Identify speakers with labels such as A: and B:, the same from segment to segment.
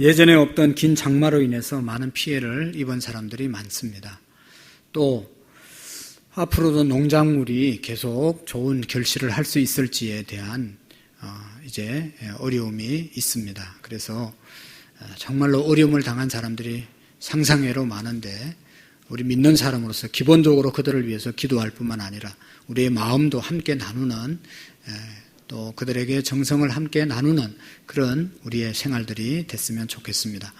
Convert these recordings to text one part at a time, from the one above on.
A: 예전에 없던 긴 장마로 인해서 많은 피해를 입은 사람들이 많습니다. 또 앞으로도 농작물이 계속 좋은 결실을 할 수 있을지에 대한 이제 어려움이 있습니다. 그래서 정말로 어려움을 당한 사람들이 상상외로 많은데 우리 믿는 사람으로서 기본적으로 그들을 위해서 기도할 뿐만 아니라 우리의 마음도 함께 나누는 또 그들에게 정성을 함께 나누는 그런 우리의 생활들이 됐으면 좋겠습니다.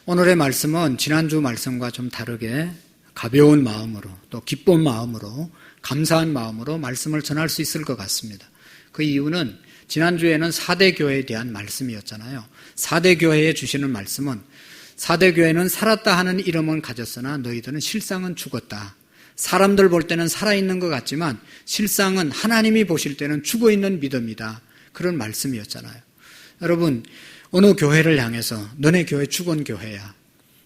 A: 오늘의 말씀은 지난주 말씀과 좀 다르게 가벼운 마음으로 또 기쁜 마음으로 감사한 마음으로 말씀을 전할 수 있을 것 같습니다. 그 이유는 지난주에는 4대 교회에 대한 말씀이었잖아요. 4대 교회에 주시는 말씀은 4대 교회는 살았다 하는 이름은 가졌으나 너희들은 실상은 죽었다. 사람들 볼 때는 살아있는 것 같지만 실상은 하나님이 보실 때는 죽어있는 믿음이다. 그런 말씀이었잖아요. 여러분, 어느 교회를 향해서 너네 교회 죽은 교회야.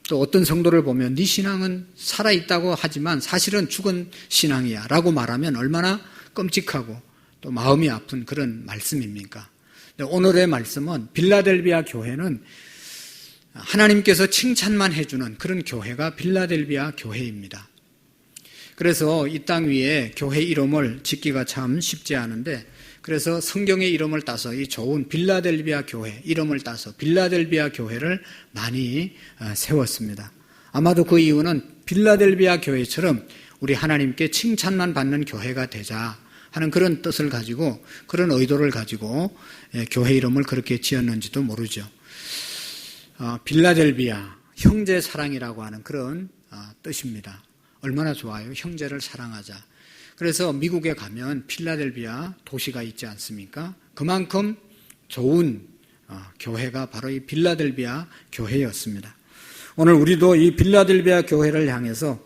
A: 또 어떤 성도를 보면 네 신앙은 살아있다고 하지만 사실은 죽은 신앙이야 라고 말하면 얼마나 끔찍하고 또 마음이 아픈 그런 말씀입니까? 오늘의 말씀은 빌라델비아 교회는 하나님께서 칭찬만 해주는 그런 교회가 빌라델비아 교회입니다. 그래서 이 땅 위에 교회 이름을 짓기가 참 쉽지 않은데 그래서 성경의 이름을 따서 이 좋은 빌라델비아 교회 이름을 따서 빌라델비아 교회를 많이 세웠습니다. 아마도 그 이유는 빌라델비아 교회처럼 우리 하나님께 칭찬만 받는 교회가 되자 하는 그런 뜻을 가지고 그런 의도를 가지고 교회 이름을 그렇게 지었는지도 모르죠. 빌라델비아 형제 사랑이라고 하는 그런 뜻입니다. 얼마나 좋아요. 형제를 사랑하자. 그래서 미국에 가면 필라델비아 도시가 있지 않습니까? 그만큼 좋은 교회가 바로 이 빌라델비아 교회였습니다. 오늘 우리도 이 빌라델비아 교회를 향해서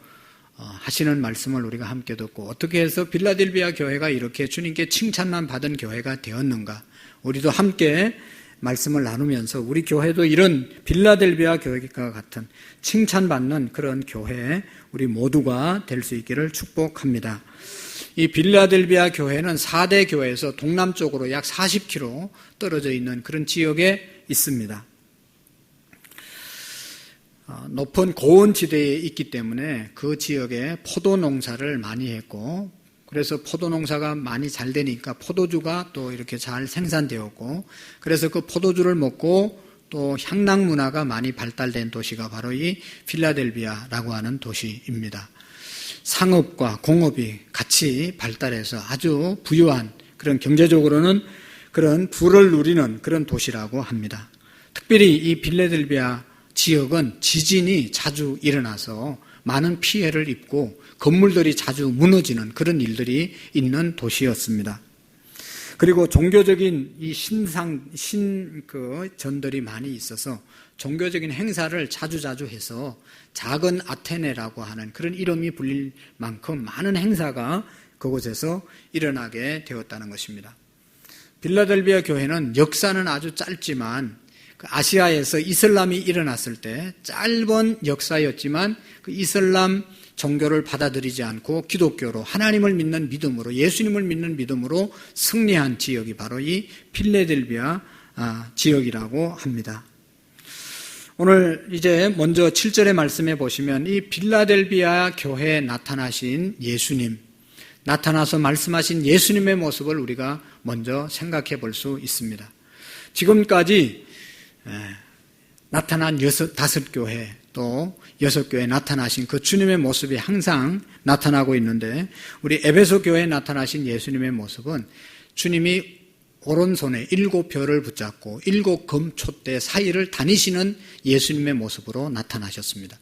A: 하시는 말씀을 우리가 함께 듣고 어떻게 해서 빌라델비아 교회가 이렇게 주님께 칭찬만 받은 교회가 되었는가 우리도 함께 말씀을 나누면서 우리 교회도 이런 빌라델비아 교회와 같은 칭찬받는 그런 교회 우리 모두가 될 수 있기를 축복합니다. 이 빌라델비아 교회는 4대 교회에서 동남쪽으로 약 40km 떨어져 있는 그런 지역에 있습니다. 높은 고원 지대에 있기 때문에 그 지역에 포도 농사를 많이 했고 그래서 포도 농사가 많이 잘 되니까 포도주가 또 이렇게 잘 생산되었고 그래서 그 포도주를 먹고 또 향락 문화가 많이 발달된 도시가 바로 이 필라델비아라고 하는 도시입니다. 상업과 공업이 같이 발달해서 아주 부유한 그런 경제적으로는 그런 부를 누리는 그런 도시라고 합니다. 특별히 이 필라델비아 지역은 지진이 자주 일어나서 많은 피해를 입고 건물들이 자주 무너지는 그런 일들이 있는 도시였습니다. 그리고 종교적인 이 전들이 많이 있어서 종교적인 행사를 자주자주 해서 작은 아테네라고 하는 그런 이름이 불릴 만큼 많은 행사가 그곳에서 일어나게 되었다는 것입니다. 빌라델비아 교회는 역사는 아주 짧지만 아시아에서 이슬람이 일어났을 때 짧은 역사였지만 그 이슬람 종교를 받아들이지 않고 기독교로 하나님을 믿는 믿음으로 예수님을 믿는 믿음으로 승리한 지역이 바로 이 필라델비아 지역이라고 합니다. 오늘 이제 먼저 7절의 말씀에 보시면 이 필라델비아 교회에 나타나신 예수님, 나타나서 말씀하신 예수님의 모습을 우리가 먼저 생각해 볼 수 있습니다. 지금까지 나타난 5교회 또 6교회에 나타나신 그 주님의 모습이 항상 나타나고 있는데 우리 에베소 교회에 나타나신 예수님의 모습은 주님이 오른손에 7별을 붙잡고 7금촛대 사이를 다니시는 예수님의 모습으로 나타나셨습니다.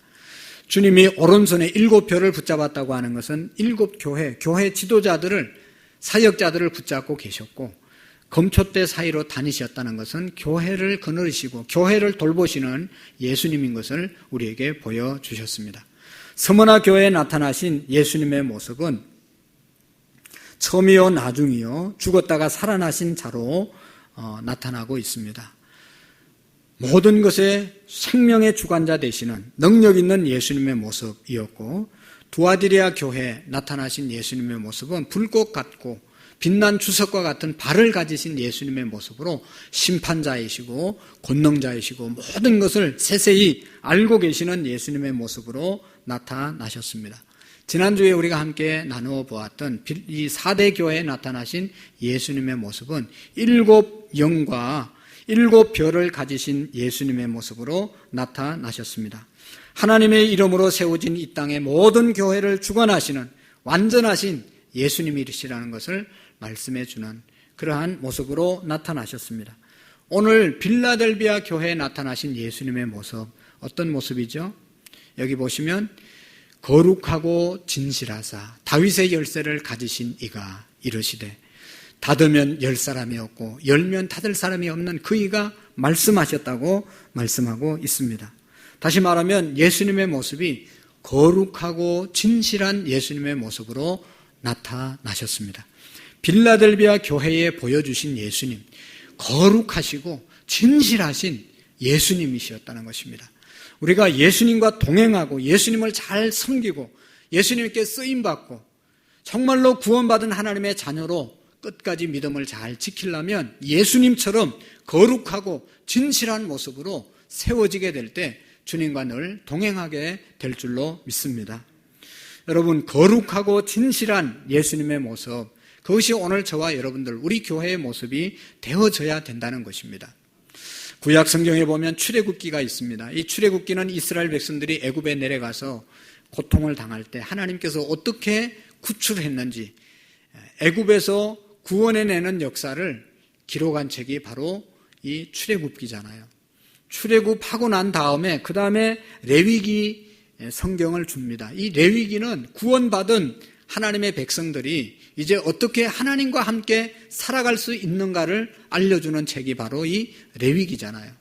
A: 주님이 오른손에 7별을 붙잡았다고 하는 것은 7교회, 교회 지도자들을 사역자들을 붙잡고 계셨고 금촛대 사이로 다니셨다는 것은 교회를 거느리시고 교회를 돌보시는 예수님인 것을 우리에게 보여주셨습니다. 서머나 교회에 나타나신 예수님의 모습은 처음이요 나중이요 죽었다가 살아나신 자로 나타나고 있습니다. 모든 것의 생명의 주관자 되시는 능력 있는 예수님의 모습이었고 두아디리아 교회에 나타나신 예수님의 모습은 불꽃 같고 빛난 주석과 같은 발을 가지신 예수님의 모습으로 심판자이시고 권능자이시고 모든 것을 세세히 알고 계시는 예수님의 모습으로 나타나셨습니다. 지난주에 우리가 함께 나누어 보았던 이 4대 교회에 나타나신 예수님의 모습은 7 영과 7 별을 가지신 예수님의 모습으로 나타나셨습니다. 하나님의 이름으로 세워진 이 땅의 모든 교회를 주관하시는 완전하신 예수님이시라는 것을 말씀해 주는 그러한 모습으로 나타나셨습니다. 오늘 빌라델비아 교회에 나타나신 예수님의 모습, 어떤 모습이죠? 여기 보시면 거룩하고 진실하사 다윗의 열쇠를 가지신 이가 이르시되 닫으면 열 사람이 없고 열면 닫을 사람이 없는 그 이가 말씀하셨다고 말씀하고 있습니다. 다시 말하면 예수님의 모습이 거룩하고 진실한 예수님의 모습으로 나타나셨습니다. 빌라델비아 교회에 보여주신 예수님, 거룩하시고 진실하신 예수님이셨다는 것입니다. 우리가 예수님과 동행하고 예수님을 잘 섬기고 예수님께 쓰임받고 정말로 구원받은 하나님의 자녀로 끝까지 믿음을 잘 지키려면 예수님처럼 거룩하고 진실한 모습으로 세워지게 될 때 주님과 늘 동행하게 될 줄로 믿습니다. 여러분, 거룩하고 진실한 예수님의 모습, 그것이 오늘 저와 여러분들, 우리 교회의 모습이 되어져야 된다는 것입니다. 구약 성경에 보면 출애굽기가 있습니다. 이 출애굽기는 이스라엘 백성들이 애굽에 내려가서 고통을 당할 때 하나님께서 어떻게 구출했는지 애굽에서 구원해내는 역사를 기록한 책이 바로 이 출애굽기잖아요. 출애굽하고 난 다음에 그 다음에 레위기 성경을 줍니다. 이 레위기는 구원받은 하나님의 백성들이 이제 어떻게 하나님과 함께 살아갈 수 있는가를 알려주는 책이 바로 이 레위기잖아요.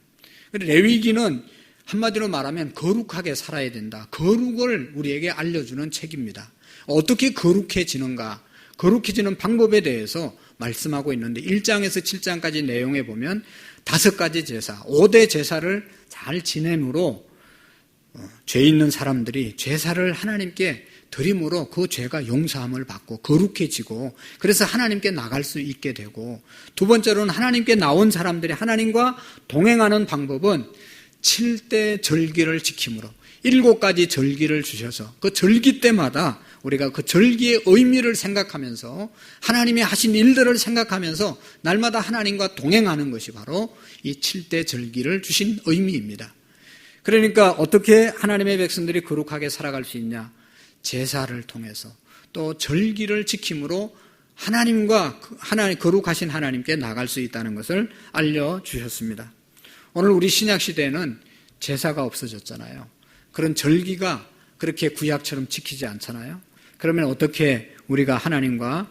A: 레위기는 한마디로 말하면 거룩하게 살아야 된다. 거룩을 우리에게 알려주는 책입니다. 어떻게 거룩해지는가, 거룩해지는 방법에 대해서 말씀하고 있는데 1장에서 7장까지 내용에 보면 5가지 제사, 5대 제사를 잘 지냄으로 죄 있는 사람들이 제사를 하나님께 드림으로 그 죄가 용서함을 받고 거룩해지고 그래서 하나님께 나갈 수 있게 되고, 두 번째로는 하나님께 나온 사람들이 하나님과 동행하는 방법은 7대 절기를 지킴으로 7가지 절기를 주셔서 그 절기 때마다 우리가 그 절기의 의미를 생각하면서 하나님이 하신 일들을 생각하면서 날마다 하나님과 동행하는 것이 바로 이 7대 절기를 주신 의미입니다. 그러니까 어떻게 하나님의 백성들이 거룩하게 살아갈 수 있냐? 제사를 통해서 또 절기를 지킴으로 하나님과 거룩하신 하나님께 나갈 수 있다는 것을 알려주셨습니다. 오늘 우리 신약시대에는 제사가 없어졌잖아요. 그런 절기가 그렇게 구약처럼 지키지 않잖아요. 그러면 어떻게 우리가 하나님과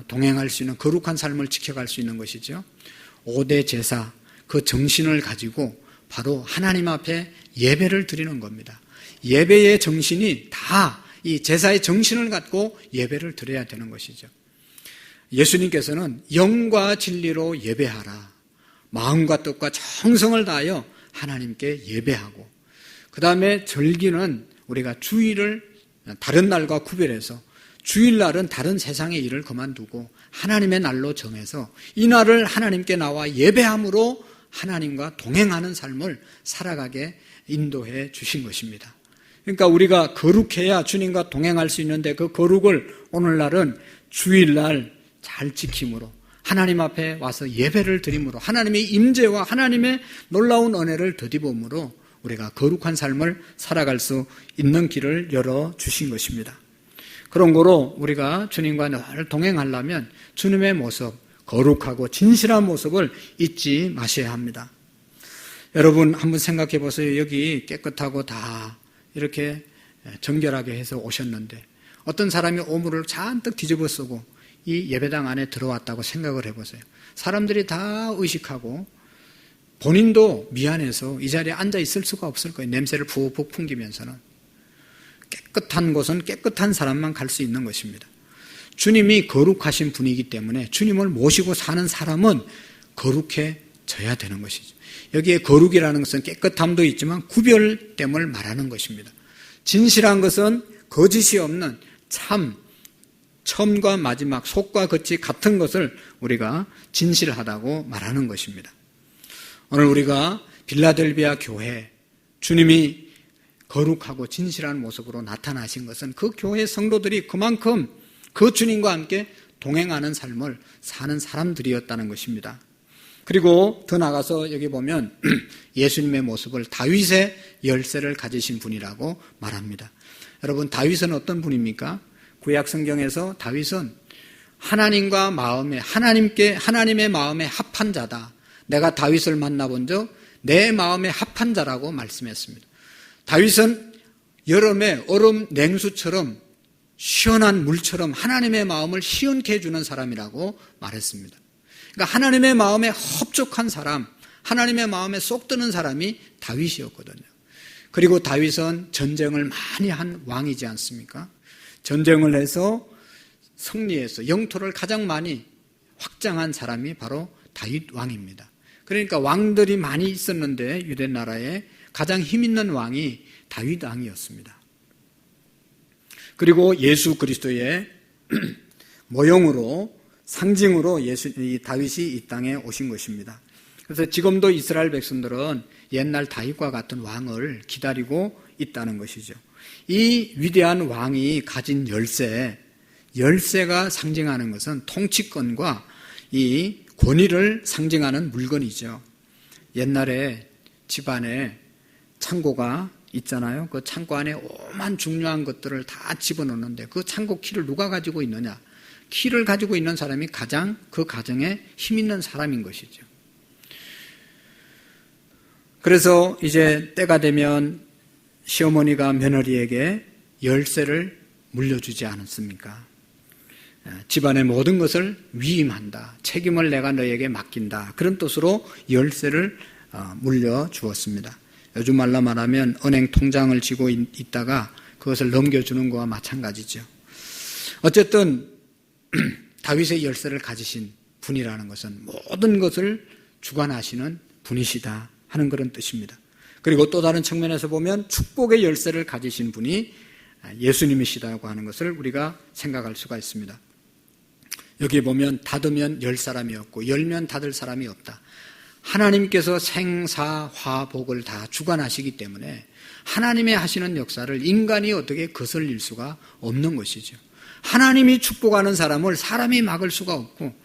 A: 동행할 수 있는 거룩한 삶을 지켜갈 수 있는 것이죠? 5대 제사, 그 정신을 가지고 바로 하나님 앞에 예배를 드리는 겁니다. 예배의 정신이 다 이 제사의 정신을 갖고 예배를 드려야 되는 것이죠. 예수님께서는 영과 진리로 예배하라. 마음과 뜻과 정성을 다하여 하나님께 예배하고, 그 다음에 절기는 우리가 주일을 다른 날과 구별해서 주일날은 다른 세상의 일을 그만두고 하나님의 날로 정해서 이 날을 하나님께 나와 예배함으로 하나님과 동행하는 삶을 살아가게 인도해 주신 것입니다. 그러니까 우리가 거룩해야 주님과 동행할 수 있는데 그 거룩을 오늘날은 주일날 잘 지킴으로 하나님 앞에 와서 예배를 드림으로 하나님의 임재와 하나님의 놀라운 은혜를 덧입음으로 우리가 거룩한 삶을 살아갈 수 있는 길을 열어주신 것입니다. 그런 거로 우리가 주님과 늘 동행하려면 주님의 모습, 거룩하고 진실한 모습을 잊지 마셔야 합니다. 여러분 한번 생각해 보세요. 여기 깨끗하고 다 이렇게 정결하게 해서 오셨는데 어떤 사람이 오물을 잔뜩 뒤집어 쓰고 이 예배당 안에 들어왔다고 생각을 해보세요. 사람들이 다 의식하고 본인도 미안해서 이 자리에 앉아 있을 수가 없을 거예요. 냄새를 푹푹 풍기면서는. 깨끗한 곳은 깨끗한 사람만 갈 수 있는 것입니다. 주님이 거룩하신 분이기 때문에 주님을 모시고 사는 사람은 거룩해져야 되는 것이죠. 여기에 거룩이라는 것은 깨끗함도 있지만 구별됨을 말하는 것입니다. 진실한 것은 거짓이 없는 참 처음과 마지막, 속과 겉이 같은 것을 우리가 진실하다고 말하는 것입니다. 오늘 우리가 빌라델비아 교회, 주님이 거룩하고 진실한 모습으로 나타나신 것은 그 교회 성도들이 그만큼 그 주님과 함께 동행하는 삶을 사는 사람들이었다는 것입니다. 그리고 더 나가서 여기 보면 예수님의 모습을 다윗의 열쇠를 가지신 분이라고 말합니다. 여러분, 다윗은 어떤 분입니까? 구약 성경에서 다윗은 하나님과 하나님의 마음에 합한 자다. 내가 다윗을 만나본 적 내 마음에 합한 자라고 말씀했습니다. 다윗은 여름에 얼음 냉수처럼 시원한 물처럼 하나님의 마음을 시원케 해주는 사람이라고 말했습니다. 그러니까 하나님의 마음에 합족한 사람, 하나님의 마음에 쏙 드는 사람이 다윗이었거든요. 그리고 다윗은 전쟁을 많이 한 왕이지 않습니까? 전쟁을 해서 승리해서 영토를 가장 많이 확장한 사람이 바로 다윗 왕입니다. 그러니까 왕들이 많이 있었는데 유대 나라에 가장 힘 있는 왕이 다윗 왕이었습니다. 그리고 예수 그리스도의 모형으로, 상징으로 다윗이 이 땅에 오신 것입니다. 그래서 지금도 이스라엘 백성들은 옛날 다윗과 같은 왕을 기다리고 있다는 것이죠. 이 위대한 왕이 가진 열쇠가 상징하는 것은 통치권과 이 권위를 상징하는 물건이죠. 옛날에 집안에 창고가 있잖아요. 그 창고 안에 오만 중요한 것들을 다 집어넣는데 그 창고 키를 누가 가지고 있느냐? 키를 가지고 있는 사람이 가장 그 가정에 힘 있는 사람인 것이죠. 그래서 이제 때가 되면 시어머니가 며느리에게 열쇠를 물려주지 않았습니까? 집안의 모든 것을 위임한다. 책임을 내가 너에게 맡긴다. 그런 뜻으로 열쇠를 물려주었습니다. 요즘 말로 말하면 은행 통장을 쥐고 있다가 그것을 넘겨주는 것과 마찬가지죠. 어쨌든 다윗의 열쇠를 가지신 분이라는 것은 모든 것을 주관하시는 분이시다 하는 그런 뜻입니다. 그리고 또 다른 측면에서 보면 축복의 열쇠를 가지신 분이 예수님이시다고 하는 것을 우리가 생각할 수가 있습니다. 여기 보면 닫으면 열 사람이 없고 열면 닫을 사람이 없다. 하나님께서 생사화복을 다 주관하시기 때문에 하나님의 하시는 역사를 인간이 어떻게 거슬릴 수가 없는 것이죠. 하나님이 축복하는 사람을 사람이 막을 수가 없고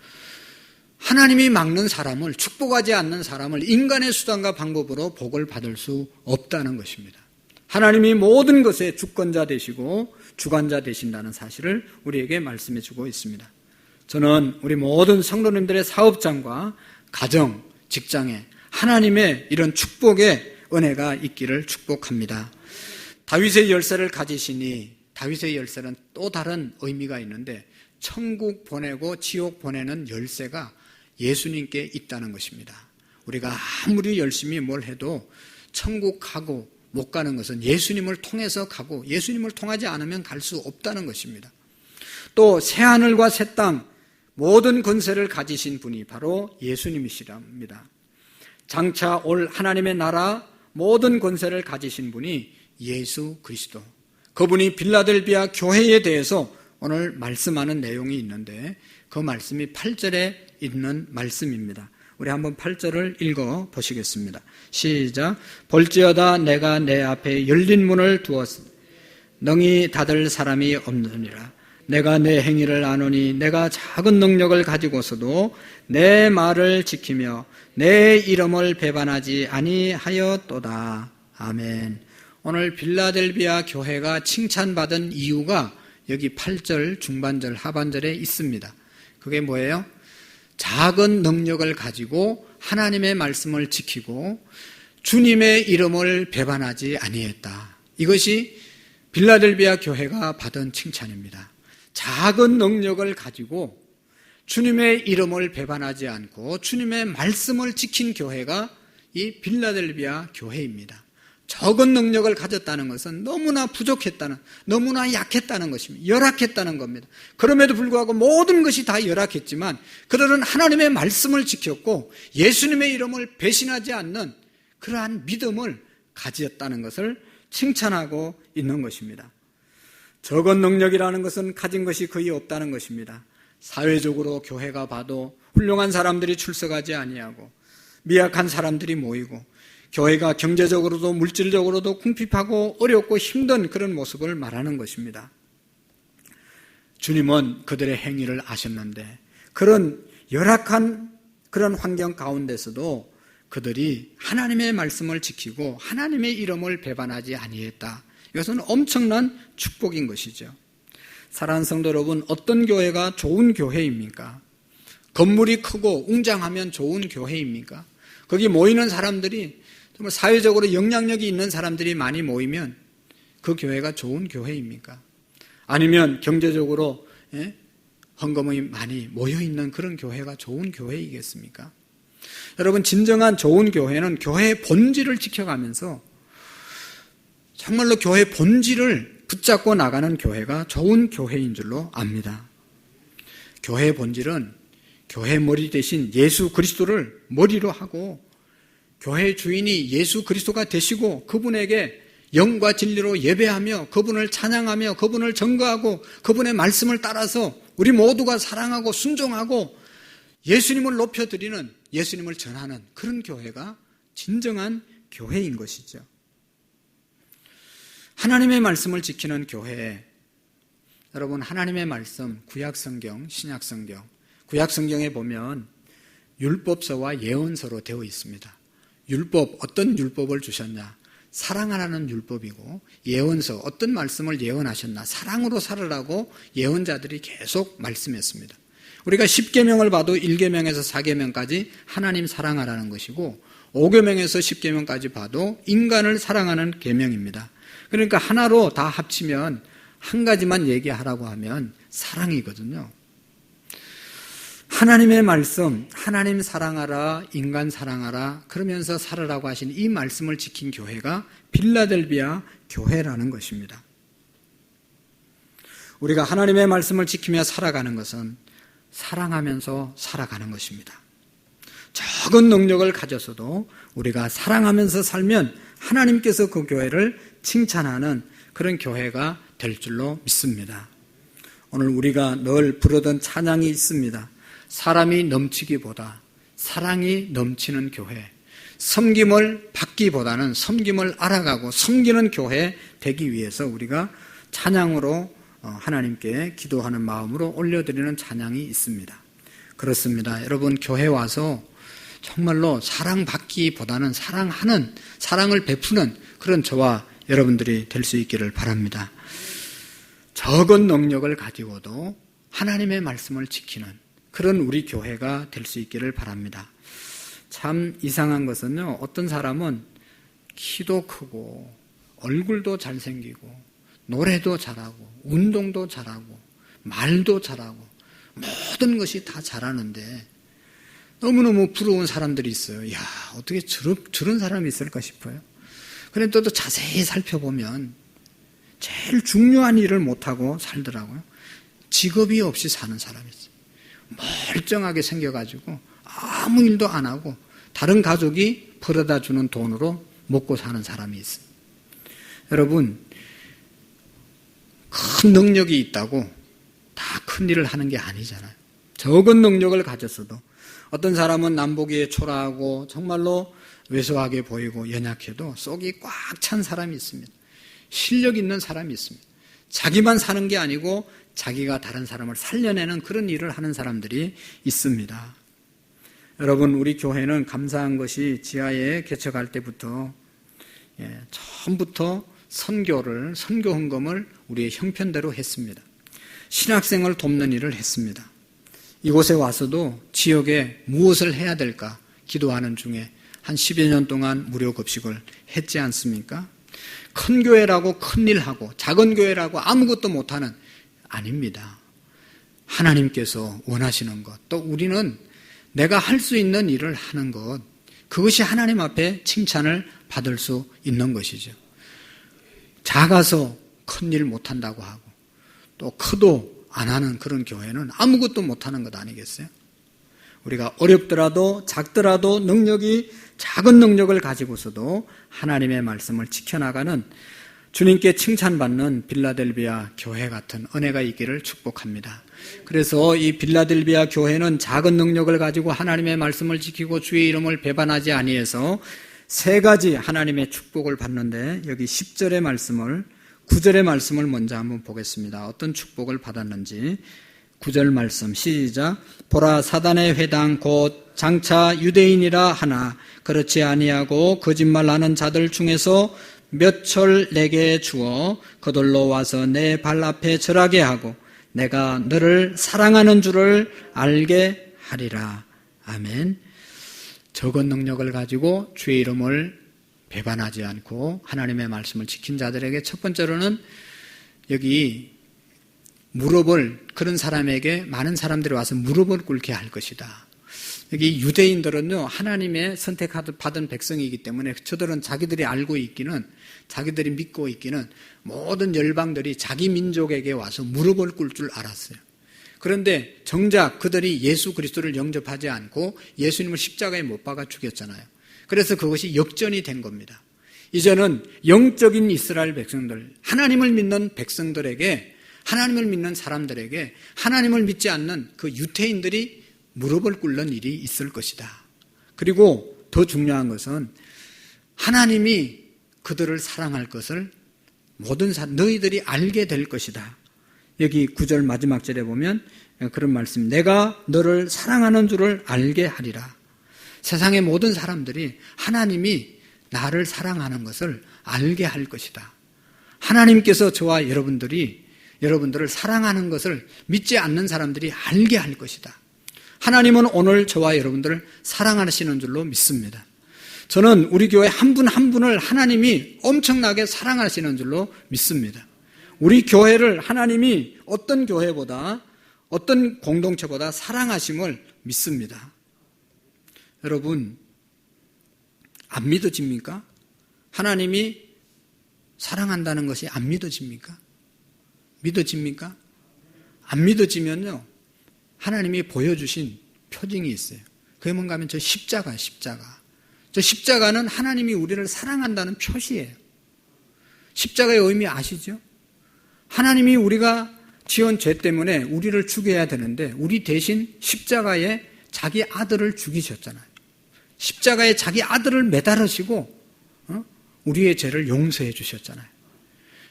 A: 하나님이 막는 사람을, 축복하지 않는 사람을 인간의 수단과 방법으로 복을 받을 수 없다는 것입니다. 하나님이 모든 것의 주권자 되시고 주관자 되신다는 사실을 우리에게 말씀해 주고 있습니다. 저는 우리 모든 성도님들의 사업장과 가정, 직장에 하나님의 이런 축복의 은혜가 있기를 축복합니다. 다윗의 열쇠를 가지시니 다윗의 열쇠는 또 다른 의미가 있는데 천국 보내고 지옥 보내는 열쇠가 예수님께 있다는 것입니다. 우리가 아무리 열심히 뭘 해도 천국 가고 못 가는 것은 예수님을 통해서 가고 예수님을 통하지 않으면 갈 수 없다는 것입니다. 또 새하늘과 새 땅 모든 권세를 가지신 분이 바로 예수님이시랍니다. 장차 올 하나님의 나라 모든 권세를 가지신 분이 예수 그리스도. 그분이 빌라델비아 교회에 대해서 오늘 말씀하는 내용이 있는데 그 말씀이 8절에 있는 말씀입니다. 우리 한번 8절을 읽어 보시겠습니다. 시작. 볼지어다 내가 내 앞에 열린 문을 두었으니 능히 닫을 사람이 없느니라. 내가 내 행위를 아노니 내가 작은 능력을 가지고서도 내 말을 지키며 내 이름을 배반하지 아니하였도다. 아멘. 오늘 빌라델비아 교회가 칭찬받은 이유가 여기 8절 중반절 하반절에 있습니다. 그게 뭐예요? 작은 능력을 가지고 하나님의 말씀을 지키고 주님의 이름을 배반하지 아니했다. 이것이 빌라델비아 교회가 받은 칭찬입니다. 작은 능력을 가지고 주님의 이름을 배반하지 않고 주님의 말씀을 지킨 교회가 이 빌라델비아 교회입니다. 적은 능력을 가졌다는 것은 너무나 부족했다는, 너무나 약했다는 것입니다. 열악했다는 겁니다. 그럼에도 불구하고 모든 것이 다 열악했지만 그들은 하나님의 말씀을 지켰고 예수님의 이름을 배신하지 않는 그러한 믿음을 가졌다는 것을 칭찬하고 있는 것입니다. 적은 능력이라는 것은 가진 것이 거의 없다는 것입니다. 사회적으로 교회가 봐도 훌륭한 사람들이 출석하지 아니하고 미약한 사람들이 모이고 교회가 경제적으로도 물질적으로도 궁핍하고 어렵고 힘든 그런 모습을 말하는 것입니다. 주님은 그들의 행위를 아셨는데 그런 열악한 그런 환경 가운데서도 그들이 하나님의 말씀을 지키고 하나님의 이름을 배반하지 아니했다. 이것은 엄청난 축복인 것이죠. 사랑하는 성도 여러분, 어떤 교회가 좋은 교회입니까? 건물이 크고 웅장하면 좋은 교회입니까? 거기 모이는 사람들이 정말 사회적으로 영향력이 있는 사람들이 많이 모이면 그 교회가 좋은 교회입니까? 아니면 경제적으로 헌금이 많이 모여있는 그런 교회가 좋은 교회이겠습니까? 여러분, 진정한 좋은 교회는 교회의 본질을 지켜가면서 정말로 교회의 본질을 붙잡고 나가는 교회가 좋은 교회인 줄로 압니다. 교회의 본질은 교회 머리 대신 예수 그리스도를 머리로 하고 교회의 주인이 예수 그리스도가 되시고 그분에게 영과 진리로 예배하며 그분을 찬양하며 그분을 전거하고 그분의 말씀을 따라서 우리 모두가 사랑하고 순종하고 예수님을 높여드리는, 예수님을 전하는 그런 교회가 진정한 교회인 것이죠. 하나님의 말씀을 지키는 교회, 여러분, 하나님의 말씀, 구약성경, 신약성경, 구약성경에 보면 율법서와 예언서로 되어 있습니다. 율법, 어떤 율법을 주셨냐? 사랑하라는 율법이고, 예언서, 어떤 말씀을 예언하셨나? 사랑으로 살으라고 예언자들이 계속 말씀했습니다. 우리가 10계명을 봐도 1계명에서 4계명까지 하나님 사랑하라는 것이고 5계명에서 10계명까지 봐도 인간을 사랑하는 계명입니다. 그러니까 하나로 다 합치면 한 가지만 얘기하라고 하면 사랑이거든요. 하나님의 말씀, 하나님 사랑하라, 인간 사랑하라, 그러면서 살으라고 하신 이 말씀을 지킨 교회가 빌라델비아 교회라는 것입니다. 우리가 하나님의 말씀을 지키며 살아가는 것은 사랑하면서 살아가는 것입니다. 적은 능력을 가졌어도 우리가 사랑하면서 살면 하나님께서 그 교회를 칭찬하는 그런 교회가 될 줄로 믿습니다. 오늘 우리가 늘 부르던 찬양이 있습니다. 사람이 넘치기보다 사랑이 넘치는 교회, 섬김을 받기보다는 섬김을 알아가고 섬기는 교회 되기 위해서 우리가 찬양으로 하나님께 기도하는 마음으로 올려드리는 찬양이 있습니다. 그렇습니다. 여러분, 교회 와서 정말로 사랑받기보다는 사랑하는, 사랑을 베푸는 그런 저와 여러분들이 될 수 있기를 바랍니다. 적은 능력을 가지고도 하나님의 말씀을 지키는 그런 우리 교회가 될 수 있기를 바랍니다. 참 이상한 것은요, 어떤 사람은 키도 크고 얼굴도 잘생기고 노래도 잘하고 운동도 잘하고 말도 잘하고 모든 것이 다 잘하는데 너무너무 부러운 사람들이 있어요. 야, 어떻게 저런 사람이 있을까 싶어요. 그런데 또 자세히 살펴보면 제일 중요한 일을 못하고 살더라고요. 직업이 없이 사는 사람이 있어요. 멀쩡하게 생겨가지고 아무 일도 안 하고 다른 가족이 벌어다 주는 돈으로 먹고 사는 사람이 있어요. 여러분, 큰 능력이 있다고 다 큰 일을 하는 게 아니잖아요. 적은 능력을 가졌어도 어떤 사람은 남보기에 초라하고 정말로 왜소하게 보이고 연약해도 속이 꽉 찬 사람이 있습니다. 실력 있는 사람이 있습니다. 자기만 사는 게 아니고 자기가 다른 사람을 살려내는 그런 일을 하는 사람들이 있습니다. 여러분, 우리 교회는 감사한 것이 지하에 개척할 때부터 처음부터 선교 헌금을 우리의 형편대로 했습니다. 신학생을 돕는 일을 했습니다. 이곳에 와서도 지역에 무엇을 해야 될까 기도하는 중에 한 10여 년 동안 무료 급식을 했지 않습니까? 큰 교회라고 큰 일하고 작은 교회라고 아무것도 못하는, 아닙니다. 하나님께서 원하시는 것, 또 우리는 내가 할 수 있는 일을 하는 것, 그것이 하나님 앞에 칭찬을 받을 수 있는 것이죠. 작아서 큰 일 못한다고 하고 또 크도 안 하는 그런 교회는 아무것도 못하는 것 아니겠어요? 우리가 어렵더라도 작더라도 작은 능력을 가지고서도 하나님의 말씀을 지켜나가는 주님께 칭찬받는 빌라델비아 교회 같은 은혜가 있기를 축복합니다. 그래서 이 빌라델비아 교회는 작은 능력을 가지고 하나님의 말씀을 지키고 주의 이름을 배반하지 아니해서 세 가지 하나님의 축복을 받는데, 여기 10절의 말씀을, 9절의 말씀을 먼저 한번 보겠습니다. 어떤 축복을 받았는지. 9절 말씀 시작. 보라, 사단의 회당 곧 장차 유대인이라 하나 그렇지 아니하고 거짓말하는 자들 중에서 몇 철 내게 주어 그들로 와서 내 발 앞에 절하게 하고 내가 너를 사랑하는 줄을 알게 하리라. 아멘. 적은 능력을 가지고 주의 이름을 배반하지 않고 하나님의 말씀을 지킨 자들에게 첫 번째로는 여기 무릎을, 그런 사람에게 많은 사람들이 와서 무릎을 꿇게 할 것이다. 여기 유대인들은요, 하나님의 선택받은 백성이기 때문에 저들은 자기들이 알고 있기는, 자기들이 믿고 있기는 모든 열방들이 자기 민족에게 와서 무릎을 꿇을 줄 알았어요. 그런데 정작 그들이 예수 그리스도를 영접하지 않고 예수님을 십자가에 못 박아 죽였잖아요. 그래서 그것이 역전이 된 겁니다. 이제는 영적인 이스라엘 백성들, 하나님을 믿는 백성들에게, 하나님을 믿는 사람들에게 하나님을 믿지 않는 그 유태인들이 무릎을 꿇는 일이 있을 것이다. 그리고 더 중요한 것은 하나님이 그들을 사랑할 것을 모든 너희들이 알게 될 것이다. 여기 9절 마지막 절에 보면 그런 말씀, 내가 너를 사랑하는 줄을 알게 하리라. 세상의 모든 사람들이 하나님이 나를 사랑하는 것을 알게 할 것이다. 하나님께서 저와 여러분들을 사랑하는 것을 믿지 않는 사람들이 알게 할 것이다. 하나님은 오늘 저와 여러분들을 사랑하시는 줄로 믿습니다. 저는 우리 교회 한 분 한 분을 하나님이 엄청나게 사랑하시는 줄로 믿습니다. 우리 교회를 하나님이 어떤 교회보다, 어떤 공동체보다 사랑하심을 믿습니다. 여러분, 안 믿어집니까? 하나님이 사랑한다는 것이 안 믿어집니까? 믿어집니까? 안 믿어지면요, 하나님이 보여주신 표징이 있어요. 그게 뭔가 하면 저 십자가. 저 십자가는 하나님이 우리를 사랑한다는 표시예요. 십자가의 의미 아시죠? 하나님이 우리가 지은 죄 때문에 우리를 죽여야 되는데 우리 대신 십자가에 자기 아들을 죽이셨잖아요. 십자가에 자기 아들을 매달으시고 우리의 죄를 용서해 주셨잖아요.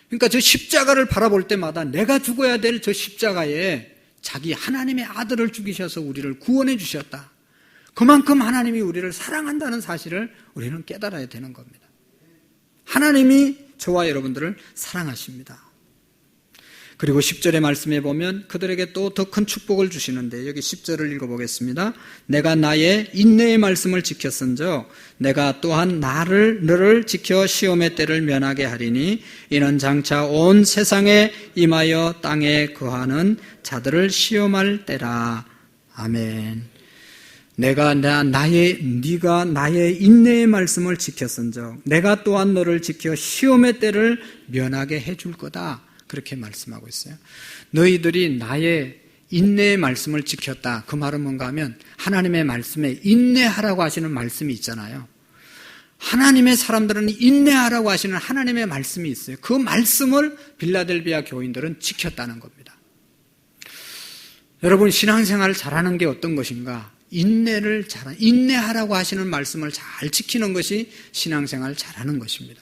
A: 그러니까 저 십자가를 바라볼 때마다 내가 죽어야 될 저 십자가에 자기 하나님의 아들을 죽이셔서 우리를 구원해 주셨다. 그만큼 하나님이 우리를 사랑한다는 사실을 우리는 깨달아야 되는 겁니다. 하나님이 저와 여러분들을 사랑하십니다. 그리고 10절의 말씀에 보면 그들에게 또 더 큰 축복을 주시는데, 여기 10절을 읽어보겠습니다. 내가 나의 인내의 말씀을 지켰은즉 내가 또한 너를 지켜 시험의 때를 면하게 하리니 이는 장차 온 세상에 임하여 땅에 거하는 자들을 시험할 때라. 아멘. 네가 나의 인내의 말씀을 지켰은즉 내가 또한 너를 지켜 시험의 때를 면하게 해줄 거다. 그렇게 말씀하고 있어요. 너희들이 나의 인내의 말씀을 지켰다. 그 말은 뭔가 하면 하나님의 말씀에 인내하라고 하시는 말씀이 있잖아요. 하나님의 사람들은 인내하라고 하시는 하나님의 말씀이 있어요. 그 말씀을 빌라델비아 교인들은 지켰다는 겁니다. 여러분, 신앙생활을 잘하는 게 어떤 것인가? 인내하라고 하시는 말씀을 잘 지키는 것이 신앙생활을 잘하는 것입니다.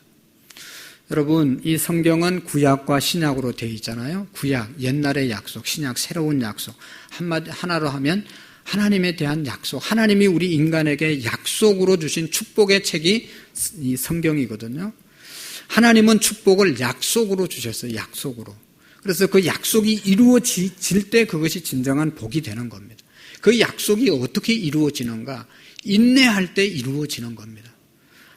A: 여러분, 이 성경은 구약과 신약으로 되어 있잖아요. 구약, 옛날의 약속, 신약, 새로운 약속. 하나로 하면 하나님에 대한 약속, 하나님이 우리 인간에게 약속으로 주신 축복의 책이 이 성경이거든요. 하나님은 축복을 약속으로 주셨어요. 약속으로. 그래서 그 약속이 이루어질 때 그것이 진정한 복이 되는 겁니다. 그 약속이 어떻게 이루어지는가? 인내할 때 이루어지는 겁니다.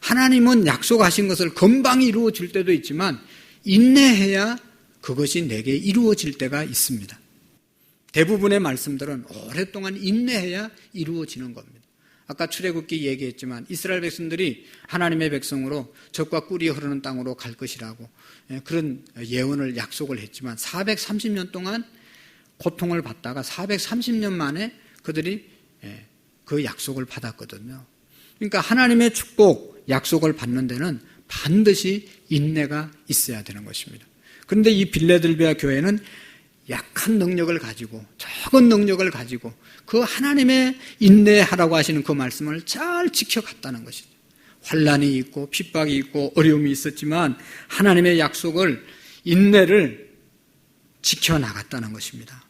A: 하나님은 약속하신 것을 금방 이루어질 때도 있지만 인내해야 그것이 내게 이루어질 때가 있습니다. 대부분의 말씀들은 오랫동안 인내해야 이루어지는 겁니다. 아까 출애굽기 얘기했지만 이스라엘 백성들이 하나님의 백성으로 젖과 꿀이 흐르는 땅으로 갈 것이라고 그런 예언을 약속을 했지만 430년 동안 고통을 받다가 430년 만에 그들이 그 약속을 받았거든요. 그러니까 하나님의 축복, 약속을 받는 데는 반드시 인내가 있어야 되는 것입니다. 그런데 이 빌라델비아 교회는 약한 능력을 가지고 적은 능력을 가지고 그 하나님의 인내하라고 하시는 그 말씀을 잘 지켜갔다는 것이죠. 환난이 있고 핍박이 있고 어려움이 있었지만 하나님의 약속을 인내를 지켜나갔다는 것입니다.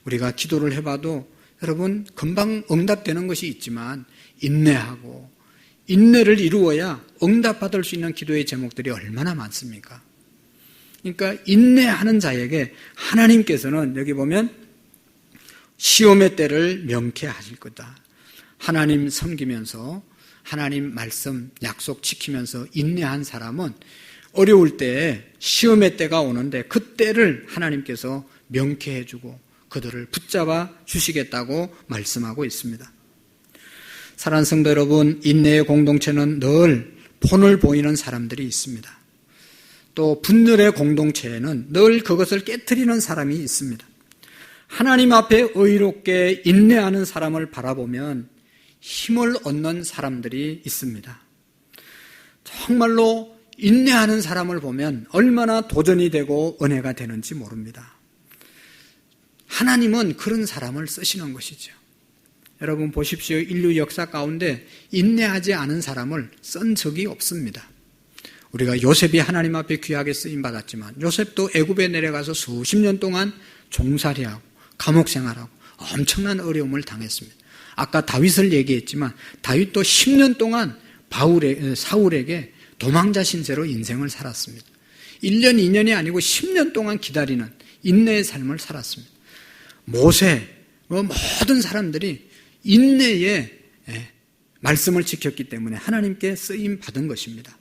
A: 우리가 기도를 해봐도 여러분 금방 응답되는 것이 있지만 인내하고 인내를 이루어야 응답받을 수 있는 기도의 제목들이 얼마나 많습니까? 그러니까 인내하는 자에게 하나님께서는 여기 보면 시험의 때를 명쾌하실 거다. 하나님 섬기면서 하나님 말씀 약속 지키면서 인내한 사람은 어려울 때에 시험의 때가 오는데 그 때를 하나님께서 명쾌해 주고 그들을 붙잡아 주시겠다고 말씀하고 있습니다. 사랑하는 성도 여러분, 인내의 공동체는 늘 본을 보이는 사람들이 있습니다. 또 분열의 공동체에는 늘 그것을 깨트리는 사람이 있습니다. 하나님 앞에 의롭게 인내하는 사람을 바라보면 힘을 얻는 사람들이 있습니다. 정말로 인내하는 사람을 보면 얼마나 도전이 되고 은혜가 되는지 모릅니다. 하나님은 그런 사람을 쓰시는 것이죠. 여러분 보십시오. 인류 역사 가운데 인내하지 않은 사람을 쓴 적이 없습니다. 우리가 요셉이 하나님 앞에 귀하게 쓰임받았지만 요셉도 애굽에 내려가서 수십 년 동안 종살이하고 감옥 생활하고 엄청난 어려움을 당했습니다. 아까 다윗을 얘기했지만 다윗도 10년 동안 사울에게 도망자 신세로 인생을 살았습니다. 1년 2년이 아니고 10년 동안 기다리는 인내의 삶을 살았습니다. 모세, 모든 사람들이 인내의 말씀을 지켰기 때문에 하나님께 쓰임 받은 것입니다.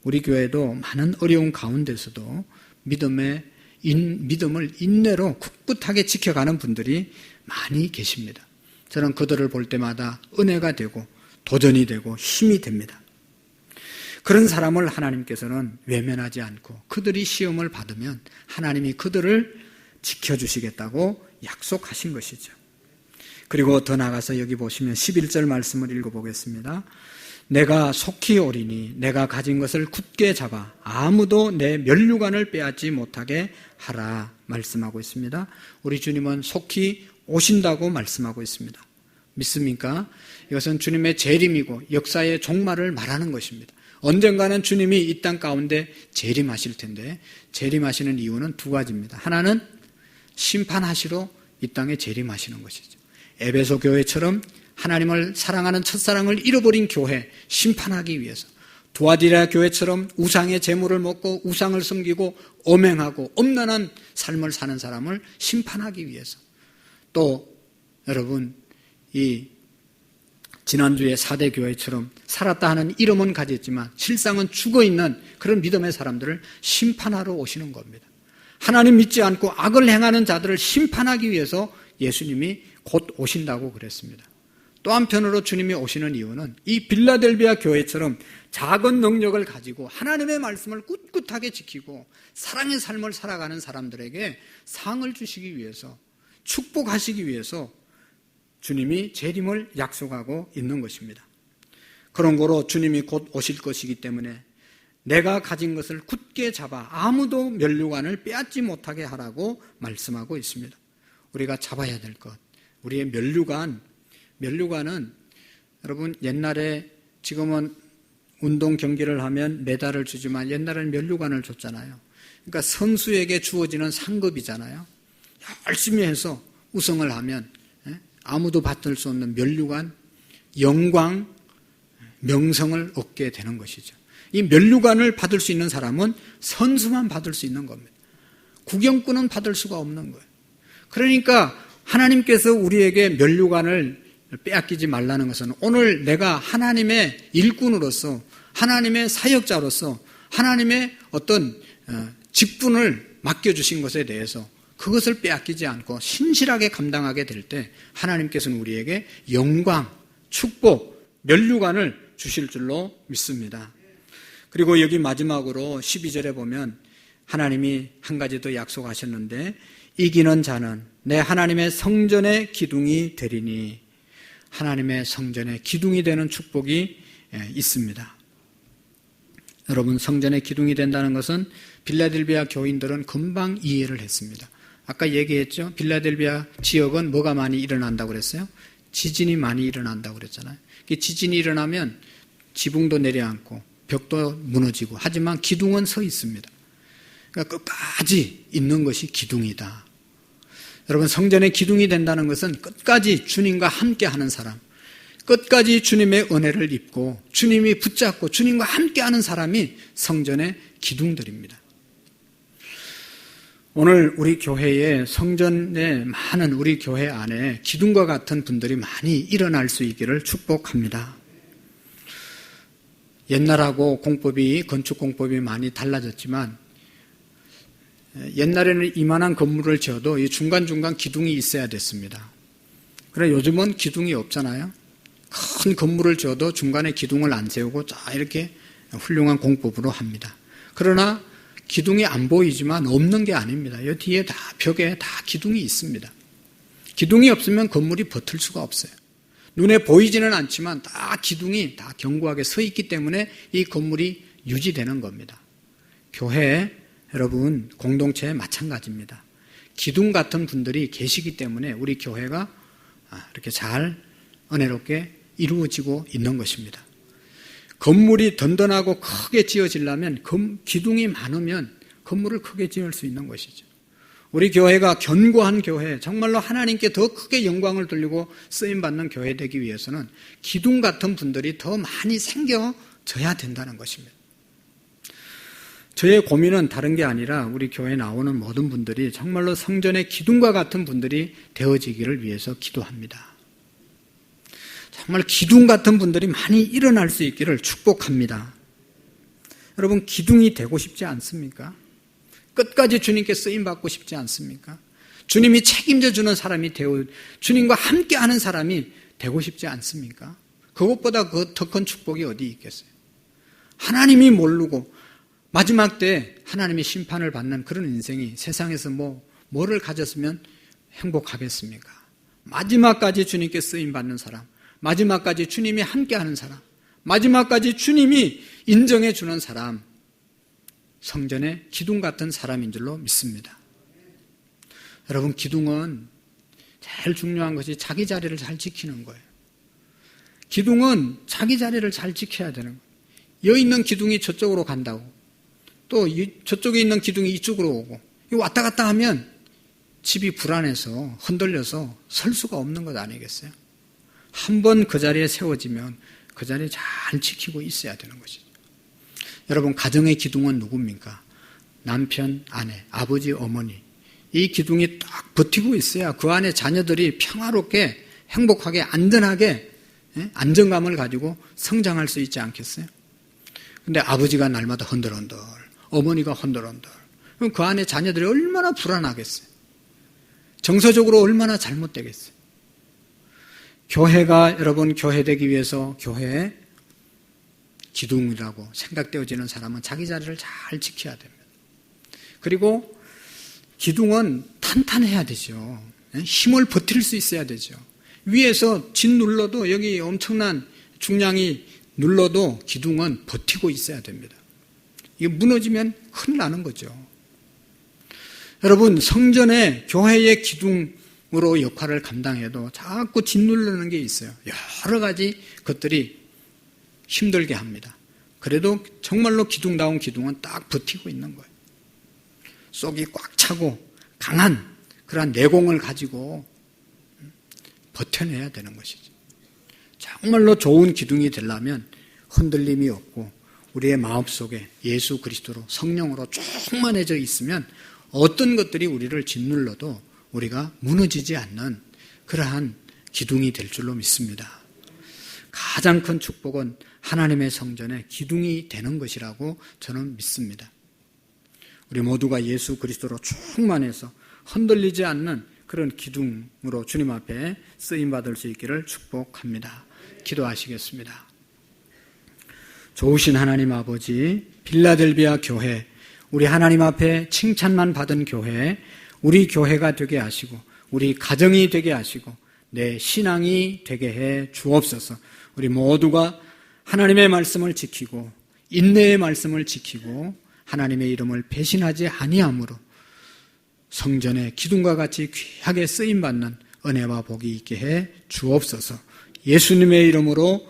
A: 우리 교회도 많은 어려운 가운데서도 믿음을 인내로 꿋꿋하게 지켜가는 분들이 많이 계십니다. 저는 그들을 볼 때마다 은혜가 되고 도전이 되고 힘이 됩니다. 그런 사람을 하나님께서는 외면하지 않고 그들이 시험을 받으면 하나님이 그들을 지켜주시겠다고 약속하신 것이죠. 그리고 더 나아가서 여기 보시면 11절 말씀을 읽어보겠습니다. 내가 속히 오리니 내가 가진 것을 굳게 잡아 아무도 내 면류관을 빼앗지 못하게 하라 말씀하고 있습니다. 우리 주님은 속히 오신다고 말씀하고 있습니다. 믿습니까? 이것은 주님의 재림이고 역사의 종말을 말하는 것입니다. 언젠가는 주님이 이 땅 가운데 재림하실 텐데 재림하시는 이유는 두 가지입니다. 하나는 심판하시러 이 땅에 재림하시는 것이죠. 에베소 교회처럼 하나님을 사랑하는 첫사랑을 잃어버린 교회 심판하기 위해서, 두아디라 교회처럼 우상의 재물을 먹고 우상을 섬기고 엄행하고 엄란한 삶을 사는 사람을 심판하기 위해서, 또 여러분 이 지난주에 4대 교회처럼 살았다 하는 이름은 가졌지만 실상은 죽어있는 그런 믿음의 사람들을 심판하러 오시는 겁니다. 하나님 믿지 않고 악을 행하는 자들을 심판하기 위해서 예수님이 곧 오신다고 그랬습니다. 또 한편으로 주님이 오시는 이유는 이 빌라델비아 교회처럼 작은 능력을 가지고 하나님의 말씀을 꿋꿋하게 지키고 사랑의 삶을 살아가는 사람들에게 상을 주시기 위해서, 축복하시기 위해서 주님이 재림을 약속하고 있는 것입니다. 그런 거로 주님이 곧 오실 것이기 때문에 내가 가진 것을 굳게 잡아 아무도 면류관을 빼앗지 못하게 하라고 말씀하고 있습니다. 우리가 잡아야 될 것, 우리의 면류관은 여러분 옛날에, 지금은 운동 경기를 하면 메달을 주지만 옛날에는 면류관을 줬잖아요. 그러니까 선수에게 주어지는 상급이잖아요. 열심히 해서 우승을 하면 아무도 받을 수 없는 면류관, 영광, 명성을 얻게 되는 것이죠. 이 면류관을 받을 수 있는 사람은 선수만 받을 수 있는 겁니다. 구경꾼은 받을 수가 없는 거예요. 그러니까 하나님께서 우리에게 면류관을 빼앗기지 말라는 것은 오늘 내가 하나님의 일꾼으로서, 하나님의 사역자로서 하나님의 어떤 직분을 맡겨주신 것에 대해서 그것을 빼앗기지 않고 신실하게 감당하게 될 때 하나님께서는 우리에게 영광, 축복, 면류관을 주실 줄로 믿습니다. 그리고 여기 마지막으로 12절에 보면 하나님이 한 가지 더 약속하셨는데, 이기는 자는 내 하나님의 성전의 기둥이 되리니, 하나님의 성전의 기둥이 되는 축복이 있습니다. 여러분, 성전의 기둥이 된다는 것은 빌라델비아 교인들은 금방 이해를 했습니다. 아까 얘기했죠. 빌라델비아 지역은 뭐가 많이 일어난다고 그랬어요? 지진이 많이 일어난다고 그랬잖아요. 지진이 일어나면 지붕도 내려앉고 벽도 무너지고, 하지만 기둥은 서 있습니다. 그러니까 끝까지 있는 것이 기둥이다. 여러분, 성전의 기둥이 된다는 것은 끝까지 주님과 함께하는 사람, 끝까지 주님의 은혜를 입고 주님이 붙잡고 주님과 함께하는 사람이 성전의 기둥들입니다. 오늘 우리 교회에, 성전에 많은 우리 교회 안에 기둥과 같은 분들이 많이 일어날 수 있기를 축복합니다. 옛날하고 건축 공법이 많이 달라졌지만, 옛날에는 이만한 건물을 지어도 이 중간중간 기둥이 있어야 됐습니다. 그래, 요즘은 기둥이 없잖아요. 큰 건물을 지어도 중간에 기둥을 안 세우고 자 이렇게 훌륭한 공법으로 합니다. 그러나 기둥이 안 보이지만 없는 게 아닙니다. 이 뒤에 다 벽에 다 기둥이 있습니다. 기둥이 없으면 건물이 버틸 수가 없어요. 눈에 보이지는 않지만 다 기둥이 다 견고하게 서 있기 때문에 이 건물이 유지되는 겁니다. 교회, 여러분, 공동체에 마찬가지입니다. 기둥 같은 분들이 계시기 때문에 우리 교회가 이렇게 잘 은혜롭게 이루어지고 있는 것입니다. 건물이 든든하고 크게 지어지려면 기둥이 많으면 건물을 크게 지을 수 있는 것이죠. 우리 교회가 견고한 교회, 정말로 하나님께 더 크게 영광을 돌리고 쓰임받는 교회 되기 위해서는 기둥 같은 분들이 더 많이 생겨져야 된다는 것입니다. 저의 고민은 다른 게 아니라 우리 교회에 나오는 모든 분들이 정말로 성전의 기둥과 같은 분들이 되어지기를 위해서 기도합니다. 정말 기둥 같은 분들이 많이 일어날 수 있기를 축복합니다. 여러분, 기둥이 되고 싶지 않습니까? 끝까지 주님께 쓰임받고 싶지 않습니까? 주님이 책임져 주는 사람이 주님과 함께하는 사람이 되고 싶지 않습니까? 그것보다 더 큰 축복이 어디 있겠어요? 하나님이 모르고 마지막 때 하나님의 심판을 받는 그런 인생이 세상에서 뭐를 가졌으면 행복하겠습니까? 마지막까지 주님께 쓰임받는 사람, 마지막까지 주님이 함께하는 사람, 마지막까지 주님이 인정해 주는 사람, 성전의 기둥 같은 사람인 줄로 믿습니다. 여러분, 기둥은 제일 중요한 것이 자기 자리를 잘 지키는 거예요. 기둥은 자기 자리를 잘 지켜야 되는 거예요. 여기 있는 기둥이 저쪽으로 간다고, 또 저쪽에 있는 기둥이 이쪽으로 오고, 왔다 갔다 하면 집이 불안해서 흔들려서 설 수가 없는 것 아니겠어요? 한번 그 자리에 세워지면 그 자리에 잘 지키고 있어야 되는 것이죠. 여러분, 가정의 기둥은 누굽니까? 남편, 아내, 아버지, 어머니. 이 기둥이 딱 버티고 있어야 그 안에 자녀들이 평화롭게, 행복하게, 안전하게, 안정감을 가지고 성장할 수 있지 않겠어요? 근데 아버지가 날마다 흔들흔들, 어머니가 흔들흔들, 그럼 그 안에 자녀들이 얼마나 불안하겠어요? 정서적으로 얼마나 잘못되겠어요? 교회가, 여러분, 교회되기 위해서 교회에 기둥이라고 생각되어지는 사람은 자기 자리를 잘 지켜야 됩니다. 그리고 기둥은 탄탄해야 되죠. 힘을 버틸 수 있어야 되죠. 위에서 진 눌러도, 여기 엄청난 중량이 눌러도 기둥은 버티고 있어야 됩니다. 이게 무너지면 큰일 나는 거죠. 여러분, 성전의 교회의 기둥으로 역할을 감당해도 자꾸 짓누르는 게 있어요. 여러 가지 것들이 힘들게 합니다. 그래도 정말로 기둥다운 기둥은 딱 버티고 있는 거예요. 속이 꽉 차고 강한 그러한 내공을 가지고 버텨내야 되는 것이죠. 정말로 좋은 기둥이 되려면 흔들림이 없고 우리의 마음속에 예수 그리스도로, 성령으로 충만해져 있으면 어떤 것들이 우리를 짓눌러도 우리가 무너지지 않는 그러한 기둥이 될 줄로 믿습니다. 가장 큰 축복은 하나님의 성전에 기둥이 되는 것이라고 저는 믿습니다. 우리 모두가 예수 그리스도로 충만해서 흔들리지 않는 그런 기둥으로 주님 앞에 쓰임받을 수 있기를 축복합니다. 기도하시겠습니다. 좋으신 하나님 아버지, 빌라델비아 교회, 우리 하나님 앞에 칭찬만 받은 교회, 우리 교회가 되게 하시고 우리 가정이 되게 하시고 내 신앙이 되게 해 주옵소서. 우리 모두가 하나님의 말씀을 지키고 인내의 말씀을 지키고 하나님의 이름을 배신하지 아니함으로 성전의 기둥과 같이 귀하게 쓰임받는 은혜와 복이 있게 해 주옵소서. 예수님의 이름으로